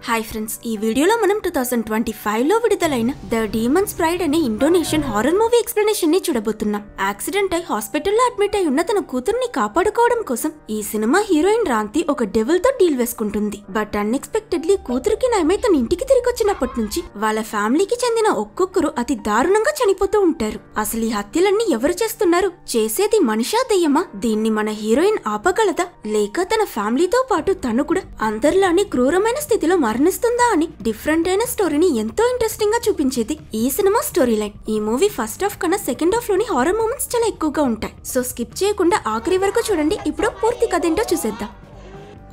Hi friends, ఈ వీడియోలో మనం 2025లో విడుదలైన ద డీమన్స్ ప్రైడ్ అనే ఇండోనేషియన్ హారర్ మూవీ ఎక్స్ప్లెనేషన్ ని చూడబోతున్నాం. యాక్సిడెంట్ అయి హాస్పిటల్లో అడ్మిట్ అయి ఉన్న తన కూతుర్ని కాపాడుకోవడం కోసం ఈ సినిమా హీరోయిన్ రాంతి ఒక డెవిల్ తో డీల్ వేసుకుంటుంది. బట్ అన్ఎక్స్పెక్టెడ్లీ కూతురికి నయమై తన ఇంటికి తిరిగి వచ్చినప్పటి నుంచి వాళ్ళ ఫ్యామిలీకి చెందిన ఒక్కొక్కరు అతి దారుణంగా చనిపోతూ ఉంటారు. అసలు ఈ హత్యలన్నీ ఎవరు చేస్తున్నారు? చేసేది మనిషా దెయ్యమా? దీన్ని మన హీరోయిన్ ఆపగలదా, లేక తన ఫ్యామిలీతో పాటు తను కూడా అందరిలానే క్రూరమైన స్థితిలో మరణిస్తుందా అని డిఫరెంట్ అయిన స్టోరీని ఎంతో ఇంట్రెస్టింగ్ గా చూపించేది ఈ సినిమా స్టోరీ లైన్. ఈ మూవీ ఫస్ట్ హాఫ్ కన్నా సెకండ్ హాఫ్ లోని హారర్ మూమెంట్స్ చాలా ఎక్కువగా ఉంటాయి. సో స్కిప్ చేయకుండా ఆఖరి వరకు చూడండి. ఇప్పుడు పూర్తి కథ ఏంటో చూసేద్దాం.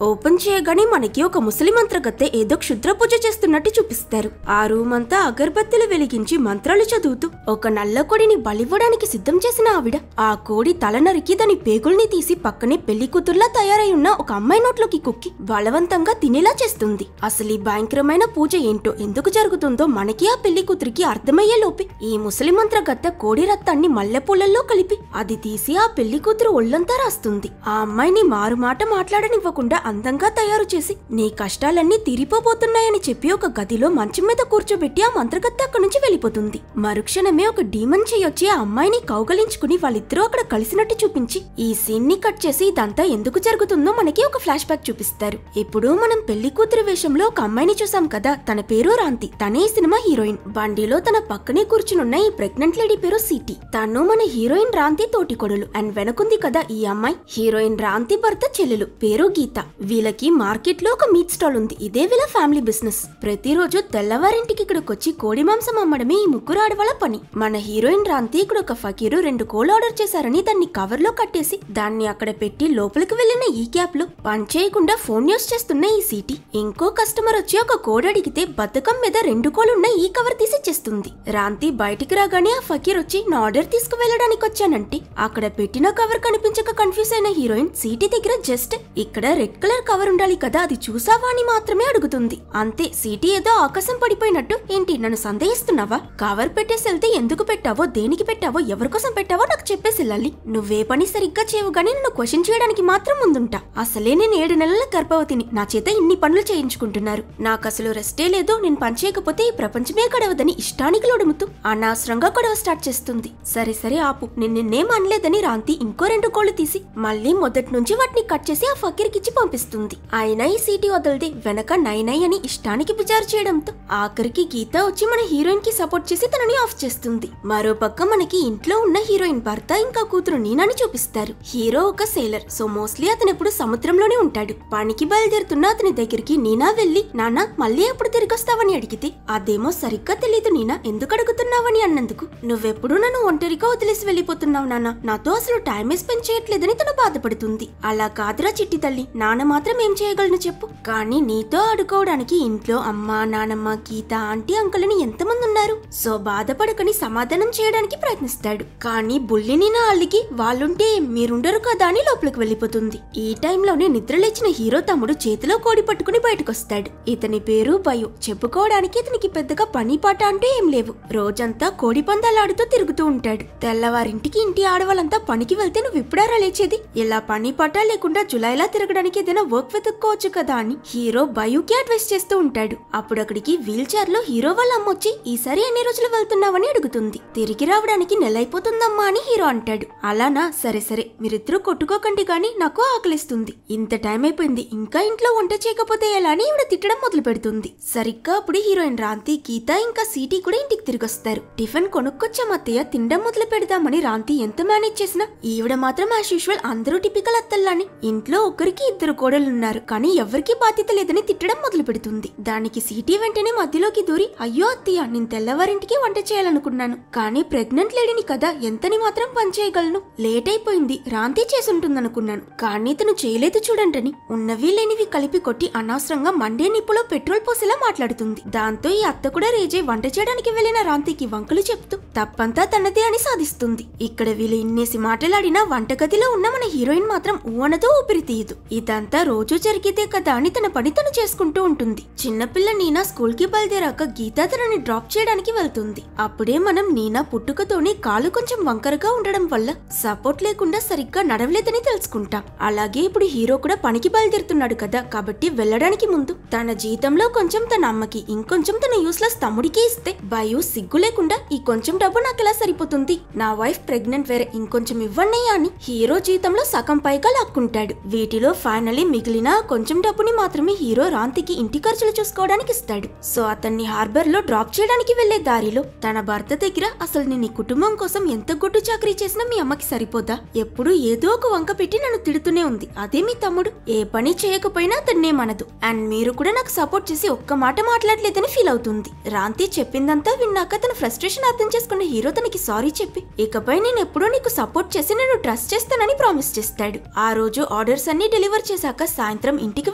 ఓపెన్ చేయగానే మనకి ఒక ముసలి మంత్రగత్తె ఏదో క్షుద్ర పూజ చేస్తున్నట్టు చూపిస్తారు. ఆ రూమ్ అంతా అగరబత్తిలు వెలిగించి మంత్రాలు చదువుతూ ఒక నల్ల కోడిని బలివ్వడానికి సిద్ధం చేసిన ఆవిడ ఆ కోడి తల నరికి దాని పేగుల్ని తీసి పక్కనే పెళ్లి కూతుర్లా తయారై ఉన్న ఒక అమ్మాయి నోట్లోకి కుక్కి బలవంతంగా తినేలా చేస్తుంది. అసలు ఈ భయంకరమైన పూజ ఏంటో, ఎందుకు జరుగుతుందో మనకి ఆ పెళ్లి కూతురికి అర్థమయ్యే లోపే ఈ ముసలి మంత్రగత్తె కోడి రక్తాన్ని మల్లెపూలల్లో కలిపి అది తీసి ఆ పెళ్లి కూతురు ఒళ్ళంతా రాస్తుంది. ఆ అమ్మాయిని మారుమాట మాట్లాడనివ్వకుండా అందంగా తయారు చేసి నీ కష్టాలన్నీ తీరిపోబోతున్నాయని చెప్పి ఒక గదిలో మంచం మీద కూర్చోబెట్టి ఆ మంత్రగత్తె అక్కడి నుంచి వెళ్ళిపోతుంది. మరుక్షణమే ఒక డీమన్ చేయొచ్చి ఆ అమ్మాయిని కౌగలించుకుని వాళ్ళిద్దరూ అక్కడ కలిసినట్టు చూపించి ఈ సీన్ ని కట్ చేసి ఇదంతా ఎందుకు జరుగుతుందో మనకి ఒక ఫ్లాష్ బ్యాక్ చూపిస్తారు. ఇప్పుడు మనం పెళ్లి కూతురు వేషంలో ఒక అమ్మాయిని చూసాం కదా, తన పేరు రాంతి. తనే ఈ సినిమా హీరోయిన్. బండిలో తన పక్కనే కూర్చునున్న ఈ ప్రెగ్నెంట్ లేడీ పేరు సిటీ. తను మన హీరోయిన్ రాంతి తోటి కొడలు. అండ్ వెనకుంది కదా ఈ అమ్మాయి, హీరోయిన్ రాంతి భర్త చెల్లెలు, పేరు గీత. వీళ్ళకి మార్కెట్ లో ఒక మీట్ స్టాల్ ఉంది. ఇదే వీళ్ళ ఫ్యామిలీ బిజినెస్. ప్రతిరోజు తెల్లవారింటికి ఇక్కడికి వచ్చి కోడి మాంసం అమ్మడమే ఈ ముగ్గురు ఆడవాళ్ళ పని. మన హీరోయిన్ రాంతి ఇక్కడ ఒక ఫకీరు 2 కోళ్ళు ఆర్డర్ చేశారని దాన్ని కవర్ లో కట్టేసి దాన్ని అక్కడ పెట్టి లోపలికి వెళ్లిన ఈ క్యాప్ లో పని చేయకుండా ఫోన్ యూస్ చేస్తున్న ఈ సిటీ ఇంకో కస్టమర్ వచ్చి ఒక కోడి అడిగితే బతుకం మీద 2 కోళ్ళున్న ఈ కవర్ తీసిచ్చేస్తుంది. రాంతి బయటికి రాగానే ఆ ఫకీర్ వచ్చి నా ఆర్డర్ తీసుకు వెళ్ళడానికి వచ్చానంటే అక్కడ పెట్టిన కవర్ కనిపించక కన్ఫ్యూజ్ అయిన హీరోయిన్ సిటీ దగ్గర జస్ట్ ఇక్కడ రెడ్ కలర్ కవర్ ఉండాలి కదా, అది చూసావా అని మాత్రమే అడుగుతుంది. అంతే, సిటీ ఏదో ఆకాశం పడిపోయినట్టు ఏంటి నన్ను సందేహిస్తున్నావా? కవర్ పెట్టేసి వెళ్తే ఎందుకు పెట్టావో, దేనికి పెట్టావో, ఎవరికోసం పెట్టావో నాకు చెప్పేసి వెళ్ళాలి. నువ్వే పని సరిగ్గా చేయవు గానీ నన్ను క్వశ్చన్ చేయడానికి మాత్రం ముందుంటా. అసలే నేను 7 నెలల గర్భవతిని. నా చేత ఇన్ని పనులు చేయించుకుంటున్నారు. నాకు అసలు రెస్టే లేదు. నేను పని చేయకపోతే ఈ ప్రపంచమే గడవదని ఇష్టానికి లొడుముతూ అనవసరంగా గొడవ స్టార్ట్ చేస్తుంది. సరే సరే ఆపు, నిన్నేం అనలేదని రాంతి ఇంకో 2 కోళ్లు తీసి మళ్ళీ మొదటి నుంచి వాటిని కట్ చేసి ఆ ఫకీర్కిచ్చి పంపిస్తుంది. అయినా ఈ సీటీ వదలదే వెనక నైనై అని ఇష్టానికి బిజారు చేయడంతో ఆఖరికి గీత వచ్చి మన హీరోయిన్ కి సపోర్ట్ చేసి తనని ఆఫ్ చేస్తుంది. మరో పక్క మనకి ఇంట్లో ఉన్న హీరోయిన్ భర్త ఇంకా కూతురు నీనాని చూపిస్తారు. హీరో ఒక సేలర్, సో మోస్ట్లీ అతను ఎప్పుడు సముద్రంలోనే ఉంటాడు. పనికి బయలుదేరుతున్న అతని దగ్గరికి నీనా వెళ్లి నాన్న మళ్ళీ ఎప్పుడు తిరిగి వస్తావని అడిగితే అదేమో సరిగ్గా తెలీదు నీనా, ఎందుకు అడుగుతున్నావని అన్నందుకు నువ్వెప్పుడు నన్ను ఒంటరిగా వదిలేసి వెళ్ళిపోతున్నావు నాన్న, నాతో అసలు టైమే స్పెండ్ చేయట్లేదని తను బాధపడుతుంది. అలా కాదురా చిట్టి తల్లి, నాన్న మాత్రం ఏం చేయగలను చెప్పు. కానీ నీతో ఆడుకోవడానికి ఇంట్లో అమ్మ, నానమ్మ, గీత, ఆంటీ, అంకుల్ అని ఎంతమంది ఉన్నారు. సో బాధపడకని సమాధానం చేయడానికి ప్రయత్నిస్తాడు. కానీ బుల్లిని నా అల్లికి వాళ్ళుంటే మీరుండరు కదా అని లోపలికి వెళ్ళిపోతుంది. ఈ టైంలోనే నిద్రలేచిన హీరో తమ్ముడు చేతిలో కోడి పట్టుకుని బయటకొస్తాడు. ఇతని పేరు బయో. చెప్పుకోవడానికి ఇతనికి పెద్దగా పని పాట అంటూ ఏం లేవు. రోజంతా కోడి పందాలాడుతూ తిరుగుతూ ఉంటాడు. తెల్లవారింటికి ఇంటి ఆడవాళ్ళంతా పనికి వెళ్తే నువ్వు ఇప్పుడారా లేచేది? ఇలా పని పాట లేకుండా జులైలా తిరగడానికి ఏదైనా వర్క్ వెతుక్కోవచ్చు కదా అని హీరో బయోకి అడ్వైస్ చేస్తూ ఉంటాడు. అప్పుడు అక్కడికి వీల్ చైర్ లో హీరో వాళ్ళ అమ్మొచ్చి ఈసారి ఎన్ని రోజులు వెళ్తున్నావని అడుగుతుంది. తిరిగి రావడానికి నెలైపోతుందమ్మా అని హీరో అంటాడు. అలానా, సరే సరే మీరిద్దరూ కొట్టుకోకండి గాని నాకు ఆకలిస్తుంది. ఇంత టైం అయిపోయింది, ఇంకా ఇంట్లో వంట చేయకపోతే ఎలా అని ఈవిడ తిట్టడం మొదలు పెడుతుంది. సరిగ్గా అప్పుడు హీరోయిన్ రాంతి, గీత ఇంకా సిటీ కూడా ఇంటికి తిరిగి వస్తారు. టిఫిన్ కొనుక్కొచ్చే మత్తయ్య తినడం మొదలు పెడదామని రాంతి ఎంత మేనేజ్ చేసినా ఈవిడ మాత్రం యాజ్ యూజువల్ అందరూ టిపికల్ అత్తల్లాని ఇంట్లో ఒకరికి 2 కోడలున్నారు కానీ ఎవరికి బాధ్యత లేదని తిట్టడం మొదలు పెడుతుంది. దానికి సిటీ వెంటనే మధ్యలోకి దూరి అయ్యో అత్తయ్య, నేను తెల్లవారింటికి వంట చేయాలనుకున్నాను కానీ ప్రెగ్నెంట్ లేడీని కదా, ఎంతని మాత్రం పని చేయగలను. లేట్ అయిపోయింది, రాంతి చేసుంటుందనుకున్నాను కానీ తను చేయలేదు చూడంటని ఉన్నవి లేనివి కలిపి కొట్టి అనవసరంగా మండే నిప్పులో పెట్రోల్ పోసేలా మాట్లాడుతుంది. దాంతో ఈ అత్త కూడా రేజే వంట చేయడానికి వెళ్లిన రాంతికి వంకలు చెప్తూ తప్పంతా తనదే అని సాధిస్తుంది. ఇక్కడ వీళ్ళు ఇన్నేసి మాటలాడినా వంటగదిలో ఉన్న మన హీరోయిన్ మాత్రం ఊనతో ఊపిరి తీయదు. ఇదంతా రోజు జరిగితే కదా అని తన పని తను చేసుకుంటూ ఉంటుంది. చిన్నపిల్ల నీనా స్కూల్ కి బయలుదేరాక గీత తనని డ్రాప్ చేయడానికి వెళ్తుంది. అప్పుడే మనం నీనా పుట్టుకతోనే కాలు కొంచెం వంకరగా ఉండడం వల్ల సపోర్ట్ లేకుండా సరిగ్గా నడవలేదని తెలుసుకుంటాం. అలాగే ఇప్పుడు హీరో కూడా పనికి బయలుదేరుతున్నాడు కదా, కాబట్టి వెళ్లడానికి ముందు తన జీతంలో కొంచెం తన అమ్మకి ఇంకొంచెం తన యూస్లెస్ తమ్ముడికి ఇస్తే బయూ సిగ్గు లేకుండా ఈ కొంచెం డబ్బు నాకెలా సరిపోతుంది, నా వైఫ్ ప్రెగ్నెంట్, వేరే ఇంకొంచెం ఇవ్వండి అని హీరో జీతంలో సగం పైగా లాక్కుంటాడు. వీటిలో ఫైనలీ మిగిలిన కొంచెం డబ్బుని మాత్రమే హీరో రాంతికి ఇంటి ఖర్చులు చూసుకోవడానికి ఇస్తాడు. సో అతన్ని హార్బర్ లో డ్రాప్ చేయడానికి వెళ్లే దారిలో తన భర్త దగ్గర అసలు నేను కుటుంబం కోసం ఎంత గుడ్డు చాకరీ చేసినా మీ అమ్మకి సరిపోదా, ఎప్పుడు ఏదో ఒక వంక పెట్టి నన్ను తిడుతూనే ఉంది, అదే మీ తమ్ముడు ఏ పని చేయకపోయినా అతన్నేమనదు, అండ్ మీరు కూడా నాకు సపోర్ట్ చేసి ఒక్క మాట మాట్లాడలేదని ఫీల్ అవుతుంది. రాంతి చెప్పిందంతా విన్నాక తన ఫ్రస్ట్రేషన్ అర్థం చేసుకున్న హీరో తనకి సారీ చెప్పి ఇకపై నేను ఎప్పుడూ నీకు సపోర్ట్ చేసి నేను ట్రస్ట్ చేస్తానని ప్రామిస్ చేస్తాడు. ఆ రోజు ఆర్డర్స్ అన్ని డెలివర్ చేశాక సాయంత్రం ఇంటికి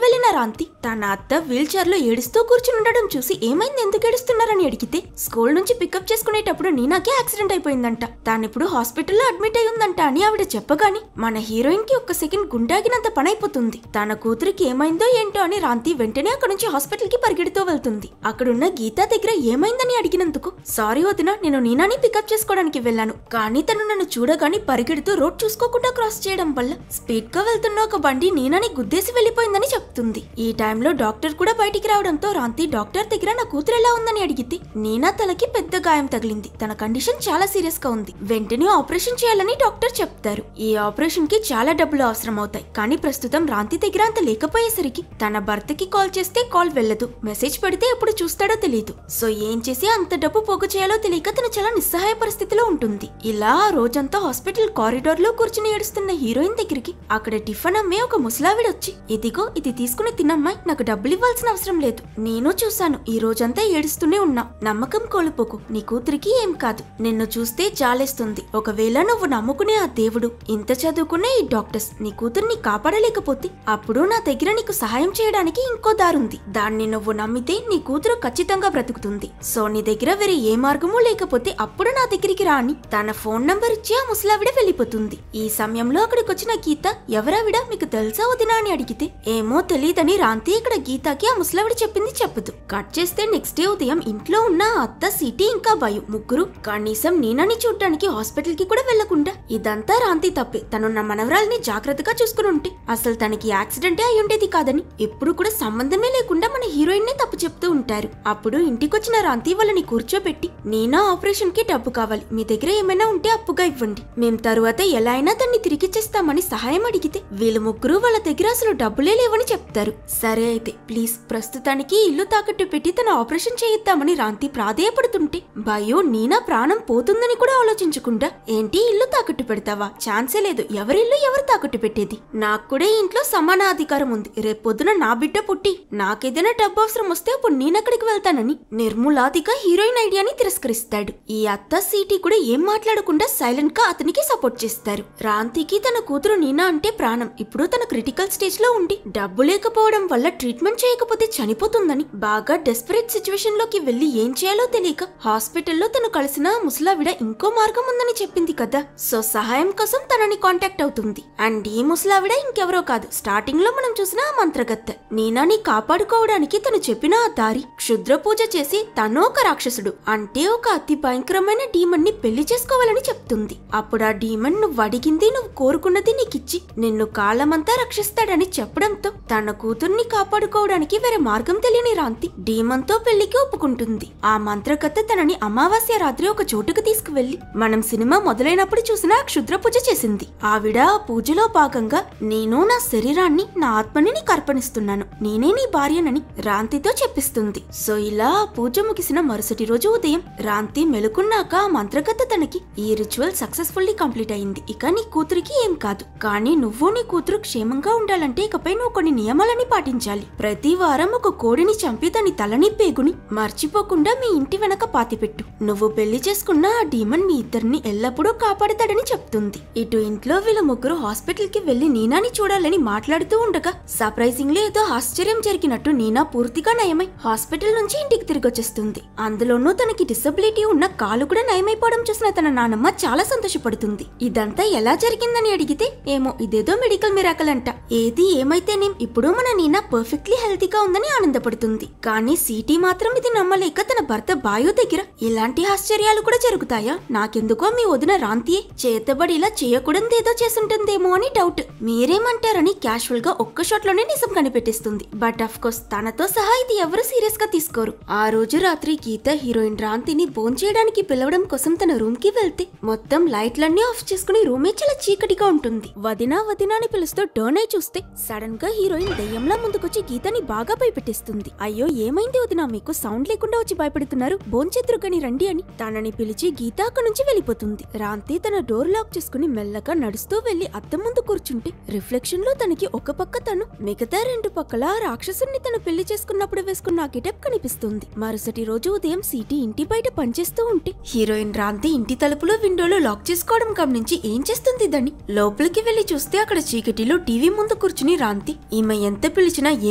వెళ్లిన రాంతి తన అత్త వీల్ చైర్ లో ఏడుస్తూ కూర్చుని ఉండడం చూసి ఏమైంది, ఎందుకు ఏడుస్తున్నారని అడిగితే స్కూల్ నుంచి పికప్ చేసుకునేటప్పుడు నీనాకే యాక్సిడెంట్ అయిపోయిందంట, తానిప్పుడు హాస్పిటల్లో అడ్మిట్ అయి ఉందంట అని ఆవిడ చెప్పగాని మన హీరోయిన్ కి ఒక్క సెకండ్ గుండాగినంత పని అయిపోతుంది. తన కూతురికి ఏమైందో ఏంటో అని రాంతి వెంటనే అక్కడ నుంచి హాస్పిటల్ కి పరిగెడుతూ వెళ్తుంది. అక్కడున్న గీతా దగ్గర ఏమైందని అడిగినందుకు సారీ వదిన, నేను నీనాని పికప్ చేసుకోవడానికి వెళ్ళాను, కానీ తను నన్ను చూడగాని పరిగెడుతూ రోడ్ చూసుకోకుండా క్రాస్ చేయడం వల్ల స్పీడ్ గా వెళ్తున్న ఒక బండి నీనాని గుద్దేసి వెళ్లిపోయిందని చెప్తుంది. ఈ టైంలో డాక్టర్ కూడా బయటికి రావడంతో రాంతి డాక్టర్ దగ్గర నా కూతురు ఎలా ఉందని అడిగితే నీనా తలకి పెద్ద గాయం తగిలింది, తన కండిషన్ చాలా సీరియస్ గా ఉంది, వెంటనే ఆపరేషన్ చేయాలని డాక్టర్ చెప్తారు. ఈ ఆపరేషన్ కి చాలా డబ్బులు అవసరం అవుతాయి, కానీ ప్రస్తుతం రాంతి దగ్గర అంత లేకపోయేసరికి తన భర్తకి కాల్ చేస్తే కాల్ వెళ్ళదు, మెసేజ్ పెడితే ఎప్పుడు చూస్తాడో తెలియదు. సో ఏం చేసి అంత డబ్బు పోగు చేయాలో తెలియక తను చాలా నిస్సహాయ పరిస్థితిలో ఉంటుంది. ఇలా రోజంతా హాస్పిటల్ కారిడార్ లో కూర్చుని ఏడుస్తున్న హీరోయిన్ దగ్గరికి అక్కడ టిఫిన్ అమ్మే ఒక ముసలావిడొచ్చి ఇదిగో ఇది తీసుకుని తినమ్మాయి, నాకు డబ్బులు ఇవ్వాల్సిన అవసరం లేదు, నేను చూశాను ఈ రోజంతా ఏడుస్తూనే ఉన్నా, నమ్మకం కోల్పోకు, నీ కూతురికి ఏం కాదు, నిన్ను చూస్తే జాలేస్తుంది, ఒకవేళ నువ్వు నమ్ముకునే ఆ దేవుడు ఇంత చదువుకునే ఈ డాక్టర్స్ నీ కూతుర్ని కాపాడలేకపోతే అప్పుడు నా దగ్గర నీకు సహాయం చేయడానికి ఇంకో దారుంది, దాన్ని నువ్వు నమ్మితే నీ కూతురు ఖచ్చితంగా బ్రతుకుతుంది, సో నీ దగ్గర వేరే ఏ మార్గమూ లేకపోతే అప్పుడు నా దగ్గరికి రా అని తన ఫోన్ నంబర్ ఇచ్చి ఆ ముసలావిడ వెళ్లిపోతుంది. ఈ సమయంలో అక్కడికి వచ్చిన గీత ఎవరావిడ మీకు తెలుసా వదినా అని అడిగితే ఏమో తెలియదని రాంతి ఇక్కడ గీతకి ఆ ముసలావిడ చెప్పింది చెప్పదు. కట్ చేస్తే నెక్స్ట్ డే ఉదయం ఇంట్లో ఉన్న అత్త సిటీ ఇంకా బయు ముగ్గురు కనీసం నీనాని చూడటానికి హాస్పిటల్ కి కూడా వెళ్లకుండా ఇదంతా రాంతి తప్పే, తనున్న మనవరాల్ని జాగ్రత్తగా చూసుకుని ఉంటే అసలు తనకి యాక్సిడెంటే అయి ఉండేది కాదని ఎప్పుడు కూడా సంబంధమే లేకుండా మన హీరోయిన్ నే తప్పు చెప్తూ ఉంటారు. అప్పుడు ఇంటికొచ్చిన రాంతి వాళ్ళని కూర్చోబెట్టి నీనా ఆపరేషన్ కి డబ్బు కావాలి, మీ దగ్గర ఏమైనా ఉంటే అప్పుగా ఇవ్వండి, మేం తరువాత ఎలా అయినా దాన్ని తిరిగిచ్చేస్తామని సహాయం అడిగితే వీళ్ళు ముగ్గురు వాళ్ళ దగ్గర అసలు డబ్బులే లేవని చెప్తారు. సరే అయితే ప్లీజ్ ప్రస్తుతానికి ఇల్లు తాకట్టు పెట్టి తన ఆపరేషన్ చేయిద్దామని రాంతి ప్రాధేయపడుతుంటే బయో నీనా ప్రాణం పోతుందని కూడా ఆలోచించకుండా ఏంటి ఇల్లు తాకట్టు పెడతావా, ఛాన్సే లేదు, ఎవరిల్లు ఎవరు తాకట్టు పెట్టేది, నాకు కూడా ఇంట్లో సమాన అధికారం ఉంది, రేపొద్దున నా బిడ్డ పుట్టి నాకేదైనా డబ్బు అవసరం వస్తే అప్పుడు నేనక్కడికి వెళ్తానని నిర్మూలాదిగా హీరోయిన్ ఐడియాని తిరస్కరిస్తాడు. ఈ అత్త సిటీ కూడా ఏం మాట్లాడకుండా సైలెంట్ గా అతనికి సపోర్ట్ చేస్తారు. రాంతికి తన కూతురు నీనా అంటే ప్రాణం, ఇప్పుడు తన క్రిటికల్ స్టేజ్ లో ఉండి డబ్బు లేకపోవడం వల్ల ట్రీట్మెంట్ చేయకపోతే చనిపోతుందని బాగా డెస్పరేట్ సిచ్యువేషన్ లోకి వెళ్లి ఏం చేయాలో తెలియక హాస్పిటల్లో తను కలిసిన ముసలావిడ ఇంకో మార్గం ఉందని చెప్పింది కదా, సో సహాయం కోసం తనని కాంటాక్ట్ అవుతుంది. అండ్ ఈ ముసలావిడ ఇంకెవరో కాదు, స్టార్టింగ్ లో మనం చూసిన ఆ మంత్రగత్తె. నీనాని కాపాడుకోవడానికి తను చెప్పిన ఆ దారి క్షుద్ర పూజ చేసి తను ఒక రాక్షసుడు అంటే ఒక అతి భయంకరమైన డీమన్ ని పెళ్లి చేసుకోవాలని చెప్తుంది. అప్పుడు ఆ డీమన్ నువ్వు అడిగింది నువ్వు కోరుకున్నది నీకిచ్చి నిన్ను కాలమంతా రక్షిస్తాడని చెప్పడంతో తన కూతుర్ని కాపాడుకోవడానికి వేరే మార్గం తెలియని రాంతి డీమన్ తో పెళ్లికి ఒప్పుకుంటుంది. ఆ మంత్రకథ తనని అమావాస్య రాత్రి ఒక చోటుకు తీసుకువెళ్లి మనం సినిమా మొదలైనప్పుడు చూసిన ఆ క్షుద్ర పూజ చేసింది. ఆవిడ ఆ పూజలో భాగంగా నేను నా శరీరాన్ని నా ఆత్మని నీకు అర్పణిస్తున్నాను, నేనే నీ భార్యనని రాంతితో చెప్పిస్తుంది. సో ఇలా ఆ పూజ ముగిసిన మరుసటి రోజు ఉదయం రాంతి మెలుకున్నాక ఆ మంత్రకథ తనకి ఈ రిచువల్ సక్సెస్ఫుల్లీ కంప్లీట్ అయింది, ఇక నీ కూతురికి ఏం కాదు, కానీ నువ్వు నీ కూతురు క్షేమంగా ఉండాలంటే ఇకపై నువ్వు కొన్ని నియమాలని పాటించాలి. ప్రతి వారం ఒక కోడిని చంపి దాని తలని పేగుని మర్చిపోకుండా మీ ఇంటి వెనక పాతిపెట్టు, నువ్వు పెళ్లి చేసుకున్న ఆ డీమన్ మీ ఇద్దరిని ఎల్లప్పుడూ కాపాడతాడని చెప్తుంది. ఇటు ఇంట్లో వీళ్ళ ముగ్గురు హాస్పిటల్ కి వెళ్లి నీనాని చూడాలని మాట్లాడుతూ ఉండగా సర్ప్రైజింగ్లీ ఏదో ఆశ్చర్యం జరిగినట్టు నీనా పూర్తిగా నయమై హాస్పిటల్ నుంచి ఇంటికి తిరిగొచ్చేస్తుంది. అందులోనూ తనకి డిసబిలిటీ ఉన్న కాలు కూడా నయమైపోవడం చూసిన తన నానమ్మ చాలా సంతోషపడుతుంది. ఇదంతా ఎలా జరిగిందని అడిగితే ఏమో ఇదేదో మెడికల్ మిరాకల్ అంట. ఏది ఏమైతేనేం ఇప్పుడు మన నీనా పర్ఫెక్ట్లీ హెల్తీగా ఉందని ఆనందపడుతుంది. కానీ సిటీ మాత్రం ఇది నమ్మలేక తన భర్త బాయు దగ్గర ఇలాంటి ఆశ్చర్యాలు కూడా జరుగుతాయా, నాకెందుకో మీ వదిన రాంతియే చేతబడి ఇలా చేయకూడదేదో చేసుంటుందేమో అని డౌట్. మీరేమంటారని క్యాషువల్ గా ఒక్క షాట్ లోనే నిజం కనిపెట్టిస్తుంది. బట్ అఫ్ కోర్స్ తనతో సహా ఇది ఎవరు సీరియస్ గా తీసుకోరు. ఆ రోజు రాత్రి గీత హీరోయిన్ రాంతిని భోంచేయడానికి పిలవడం కోసం తన రూమ్ కి వెళ్తే మొత్తం లైట్లన్నీ ఆఫ్ చేసుకుని రూమే చాలా చీకటిగా ఉంటుంది. వదినా వదినా అని పిలుస్తూ టర్న్ అయి చూస్తే సడన్ గా హీరోయిన్ దయ్యంలా ముందుకొచ్చి గీతని బాగా భయపెట్టిస్తుంది. అయ్యో ఏమైంది వదినా, మీకు సౌండ్ లేకుండా వచ్చి భయపెడుతున్నారు, భోంచేతురు కని రండి అని తనని పిలిచి గీత అక్కడి నుంచి వెళ్ళిపోతుంది. రాంతి తన డోర్ లాక్ చేసుకుని మెల్లగా నడుస్తూ వెళ్లి అద్దం ముందు కూర్చుంటే రిఫ్లెక్షన్ లో తనకి ఒక పక్క తను, మిగతా రెండు పక్కల రాక్షసుని తను పెళ్లి చేసుకున్నప్పుడు వేసుకున్న గెటప్ కనిపిస్తుంది. మరుసటి రోజు ఉదయం సిటీ ఇంటి బయట పనిచేస్తూ ఉంటే హీరోయిన్ రాంతి ఇంటి తలుపులో విండోలో లాక్ చేసుకోవడం గమనించి ఏం చేస్తుంది దాన్ని లోపలికి వెళ్లి చూస్తే అక్కడ చీకటిలో టీవీ ముందు కూర్చుని రాంతి ఈమె ఎంత పిలిచినా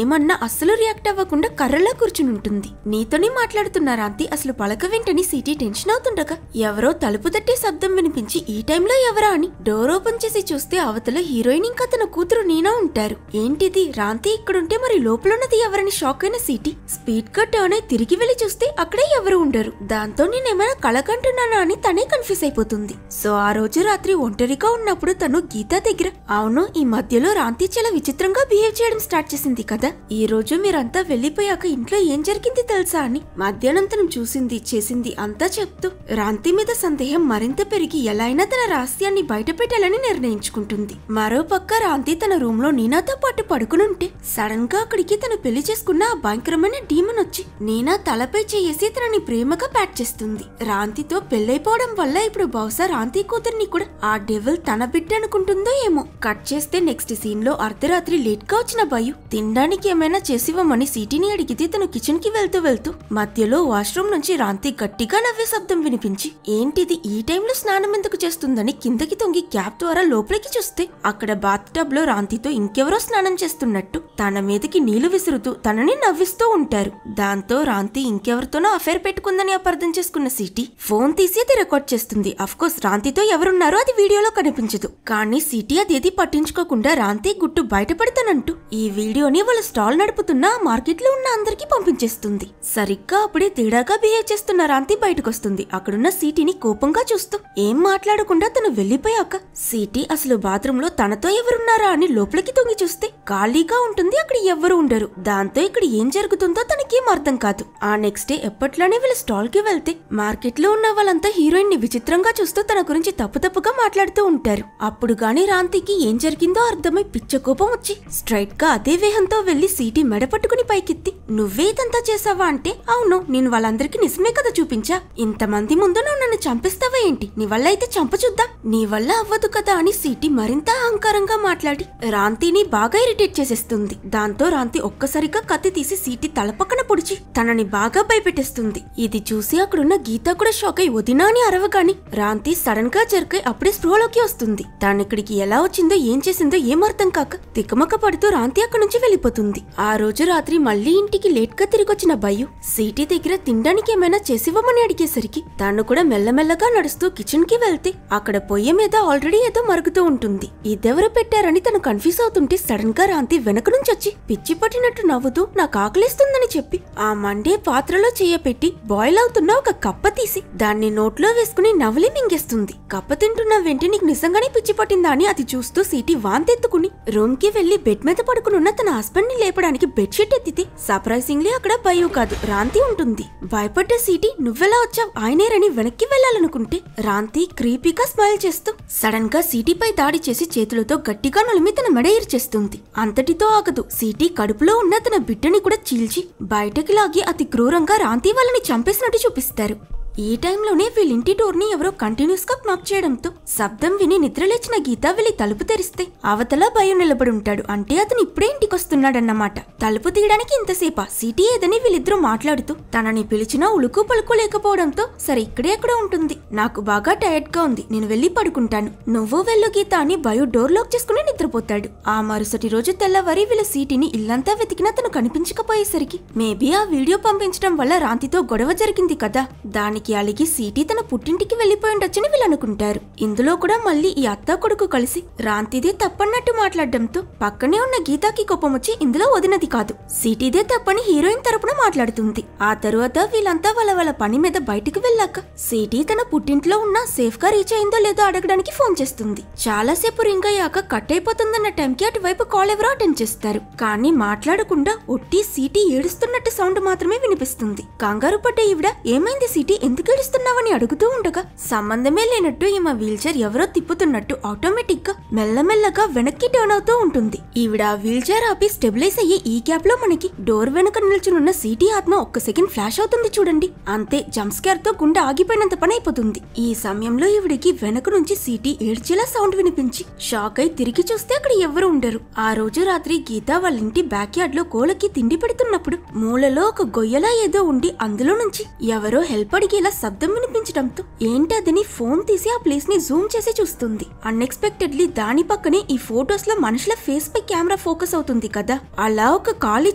ఏమన్నా అస్సలు రియాక్ట్ అవ్వకుండా కర్రలా కూర్చుని ఉంటుంది. నీతోనే మాట్లాడుతున్న రాంతి అసలు పలక వెంటని సిటీ టెన్షన్ అవుతుండగా ఎవరో తలుపు తట్టే శబ్దం వినిపించి ఈ టైంలో ఎవరా అని డోర్ ఓపెన్ చేసి చూస్తే అవతల హీరోయిన్ ఇంకా తన కూతురు నీనా ఉంటారు. ఏంటిది రాంతి ఇక్కడుంటే మరి లోపలున్నది ఎవరని షాక్ అయిన సిటీ స్పీడ్ గా టర్న్ అయి తిరిగి వెళ్లి చూస్తే అక్కడే ఎవరు ఉండరు. దాంతో నేనేమైనా కళకంటున్నానా అని తనే కన్ఫ్యూజ్ అయిపోతుంది. సో ఆ రోజు రాత్రి ఒంటరిగా ఉన్నప్పుడు తను గీత దగ్గర, అవును ఈ మధ్యలో రాంతి చాలా విచిత్రంగా బిహేవ్ చేయడం స్టార్ట్ చేసింది కదా, ఈ రోజు మీరంతా వెళ్లిపోయాక ఇంట్లో ఏం జరిగింది తెలుసా అని మధ్యాహ్నం తను చూసింది చేసింది అంతా చెప్తూ రాంతి మీద సందేహం మరింత పెరిగి ఎలా అయినా తన రహస్యాన్ని బయట పెట్టాలని నిర్ణయించుకుంటుంది. మరో పక్క రాంతి తన రూమ్ లో నీనాతో పాటు పడుకునుంటే సడన్ గా అక్కడికి తను పెళ్లి చేసుకున్న ఆ భయంకరమైన డీమన్ వచ్చి నీనా తలపై చేసి తనని ప్రేమగా ప్యాక్ చేస్తుంది. రాంతితో పెళ్లైపోవడం వల్ల ఇప్పుడు బహుశా రాంతి కూతుర్ని కూడా ఆ డెవిల్ తన బిడ్డ అనుకుంటుందో ఏమో. కట్ చేస్తే నెక్స్ట్ సీన్ లో అర్ధరాత్రి లేట్ గా వచ్చిన బయు తినడానికి ఏమైనా చేసివ్వమని సిటీని అడిగితే తను కిచెన్ కి వెళ్తూ మధ్యలో వాష్రూమ్ నుంచి రాంతి గట్టిగా నవ్వే శబ్దం వినిపించి ఏంటిది ఈ టైంలో స్నానం ఎందుకు చేస్తుందని కిందకి తొంగి క్యాప్ ద్వారా లోపలికి చూస్తే అక్కడ బాత్ టబ్ లో రాంతితో ఇంకెవరో స్నానం చేస్తున్నట్టు తన మీదకి నీళ్లు విసురుతూ తనని నవ్విస్తూ ఉంటారు. దాంతో రాంతి ఇంకెవరితోనో అఫైర్ పెట్టుకుందని అపార్థం చేసుకున్న సిటీ ఫోన్ తీసి అది రికార్డ్ చేస్తుంది. అఫ్ కోర్స్ రాంతితో ఎవరున్నారో అది వీడియోలో కనిపించదు. కానీ సిటీ అదేది పట్టించుకోకుండా రాంతి గుట్టు బయటపడతానంటూ ఈ వీడియోని వాళ్ళ స్టాల్ నడుపుతున్న మార్కెట్ లో ఉన్న అందరికి పంపించేస్తుంది. సరిగ్గా అప్పుడే తేడాగా బిహేవ్ చేస్తున్న రాంతి బయటకొస్తుంది. అక్కడున్న సిటీని కోపంగా చూస్తూ ఏం మాట్లాడకుండా తను వెళ్లిపోయాక సిటీ అసలు బాత్రూమ్ లో తనతో ఎవరున్నారా అని లోపలికి తొంగి చూస్తే ఖాళీగా ఉంటుంది, అక్కడ ఎవ్వరు ఉండరు. దాంతో ఇక్కడ ఏం జరుగుతుందో తనకేం అర్థం కాదు. ఆ నెక్స్ట్ డే ఎప్పట్లానే వీళ్ళ స్టాల్ కి వెళ్తే మార్కెట్ లో ఉన్న వాళ్ళంతా హీరోయిన్ ని విచిత్రంగా చూస్తూ తన గురించి తప్పుగా మాట్లాడుతూ ఉంటారు. అప్పుడు గాని రాంతికి ఏం జరిగిందో అర్థమై పిచ్చ కోపం వచ్చి స్ట్రైట్ గా అదే వేహంతో వెళ్లి సిటీ మెడ పట్టుకుని పైకెత్తి నువ్వే ఇదంతా చేసావా అంటే అవును నేను వాళ్ళందరికీ నిజమే కదా చూపించా, ఇంతమంది ముందు నువ్వు నన్ను చంపిస్తావా ఏంటి, నీ వల్ల అయితే చంప చూద్దాం, నీ వల్ల అవ్వదు కదా అని సిటీ మరింత అహంకారంగా మాట్లాడి రాంతిని బాగా ఇరిటేట్ చేసేస్తుంది. దాంతో రాంతి ఒక్కసారిగా కత్తి తీసి సిటీ తల పక్కన పొడిచి తనని బాగా భయపెట్టేస్తుంది. ఇది చూసి అక్కడున్న గీత కూడా షాక్ అయి వదినా అని అరవగాని రాంతి సడన్ గా జర్కై అప్పుడే స్పృహలోకి వస్తుంది. తానిక్కడికి ఎలా వచ్చిందో ఏం చేసిందో ఏం అర్థం కాక తికమక పడుతూ రాంతి అక్కడి నుంచి వెళ్లిపోతుంది. ఆ రోజు రాత్రి మళ్లీ ఇంటికి లేట్ గా తిరిగొచ్చిన బయ్యు సిటీ దగ్గర తినడానికి ఏమైనా చేసివ్వమని అడిగేసరికి తాను కూడా మెల్లమెల్లగా నడుస్తూ కిచెన్ కి వెళ్తే అక్కడ పొయ్యి మీద ఆల్రెడీ ఏదో మరుగుతూ ఉంటుంది. ఇదెవరు పెట్టారని తను కన్ఫ్యూజ్ అవుతుంటే సడన్ గా రాంతి వెనక నుంచి వచ్చి పిచ్చి పట్టినట్టు నవ్వుతూ నాకు ఆకలిస్తుందని చెప్పి ఆ మండే పాత్రలో చేయపెట్టి బాయిల్ అవుతున్న ఒక కప్ప తీసి దాన్ని నోట్లో వేసుకుని నవలి మింగేస్తుంది. కప్ప తింటున్న వెంటనే నీకు నిజంగానే పిచ్చి పట్టిందా అని అది చూస్తూ సిటీ వాంతెత్తుకుని రూమ్ కి వెళ్లి బెడ్ మీద పడుకునున్న తన హస్బెండ్ ని లేపడానికి బెడ్షీట్ ఎత్తితే సర్ప్రైజింగ్లీ అక్కడ బయో కాదు రాంతి ఉంటుంది. భయపడ్డ సిటీ నువ్వెలా వచ్చావు ఆయనేరని వెనక్కి వెళ్లాలనుకుంటే రాంతి క్రీపీగా స్మైల్ చేస్తూ సడన్ గా సిటీపై దాడి చేసి చేతులతో గట్టిగా నలిమి తన మెడ ఇరిచేస్తుంది. అంతటితో ఆగదు, సిటీ కడుపులో ఉన్న తన బిడ్డని కూడా చీల్చి బయటకి లాగి అతి క్రూరంగా రాంతి వాళ్ళని చంపేసినట్టు చూపిస్తారు. ఈ టైంలోనే వీళ్ళింటి డోర్ ని ఎవరో కంటిన్యూస్ గా నాక్ చేయడంతో శబ్దం విని నిద్రలేచిన గీత వెళ్లి తలుపు తెరిస్తే అవతల భయం నిలబడి ఉంటాడు. అంటే అతను ఇప్పుడే ఇంటికొస్తున్నాడన్నమాట. తలుపు తీయడానికి ఇంతసేపా సిటీ ఏదని వీళ్ళిద్దరూ మాట్లాడుతూ తనని పిలిచినా ఉలుకు పలుకు లేకపోవడంతో సరే ఇక్కడే ఎక్కడ ఉంటుంది, నాకు బాగా టైర్డ్ గా ఉంది, నేను వెళ్లి పడుకుంటాను, నువ్వు వెళ్ళు గీత అని భయు డోర్ లాక్ చేసుకుని నిద్రపోతాడు. ఆ మరుసటి రోజు తెల్లవారి వీళ్ళ సిటీని ఇల్లంతా వెతికినా తను కనిపించకపోయేసరికి మేబీ ఆ వీడియో పంపించడం వల్ల రాంతితో గొడవ జరిగింది కదా, దానికి అలిగి సిటీ తన పుట్టింటికి వెళ్లిపోయిండొచ్చని వీళ్ళు అనుకుంటారు. ఇందులో కూడా మళ్ళీ ఈ అత్త కొడుకు కలిసి రాంతిదే తప్పన్నట్టు మాట్లాడడంతో పక్కనే ఉన్న గీతాకి కోపం వచ్చి ఇందులో వదినది కాదు సిటీదే తప్పని హీరోయిన్ తరపున మాట్లాడుతుంది. ఆ తరువాత వీళ్ళంతా వాళ్ళ పని మీద బయటకు వెళ్ళాక సిటీ తన పుట్టింట్లో ఉన్న సేఫ్ గా రీచ్ అయిందో లేదో అడగడానికి ఫోన్ చేస్తుంది. చాలాసేపు రింగ్ అయ్యాక కట్ అయిపోతుందన్న టైంకి అటువైపు కాల్ ఎవరో అటెండ్ చేస్తారు. కానీ మాట్లాడకుండా ఒట్టి సిటీ ఏడుస్తున్నట్టు సౌండ్ మాత్రమే వినిపిస్తుంది. కంగారు పడ్డ ఈవిడ ఏమైంది సిటీ, ఎందుకు ఏడుస్తున్నావని అడుగుతూ ఉండగా సంబంధమే లేనట్టు ఈమె వీల్ చైర్ ఎవరో తిప్పుతున్నట్టు ఆటోమేటిక్ గా మెల్లమెల్లగా వెనక్కి టర్న్ అవుతూ ఉంటుంది. ఈవిడ వీల్ చైర్ ఆపి స్టెబిలైజ్ అయ్యి ఈ గ్యాప్ లో మనకి డోర్ వెనక నిల్చునున్న సిటీ ఆత్మ ఒక్క సెకండ్ ఫ్లాష్ అవుతుంది చూడండి. అంతే జంప్ స్కేర్ తో గుండె ఆగిపోయినంత పని అయిపోతుంది. ఈ సమయంలో ఈవిడికి వెనక నుంచి సిటీ ఏడ్చేలా సౌండ్ వినిపించి షాక్ అయి తిరిగి చూస్తే అక్కడ ఎవరు ఉండరు. ఆ రోజు రాత్రి గీత వాళ్ళ ఇంటి బ్యాక్ యార్డ్ లో కోలకి తిండి పెడుతున్నప్పుడు మూలలో ఒక గొయ్యలా ఏదో ఉండి అందులో నుంచి ఎవరో హెల్ప్ అడిగేలా శబ్దం వినిపించడంతో ఏంటదని ఫోన్ తీసి ఆ ప్లేస్ ని జూమ్ చేసి చూస్తుంది. అన్ఎక్స్పెక్టెడ్లీ దాని పక్కనే ఈ ఫోటోస్ లో మనుషుల ఫేస్ పై కెమెరా ఫోకస్ అవుతుంది కదా, అలా ఒక ఖాళీ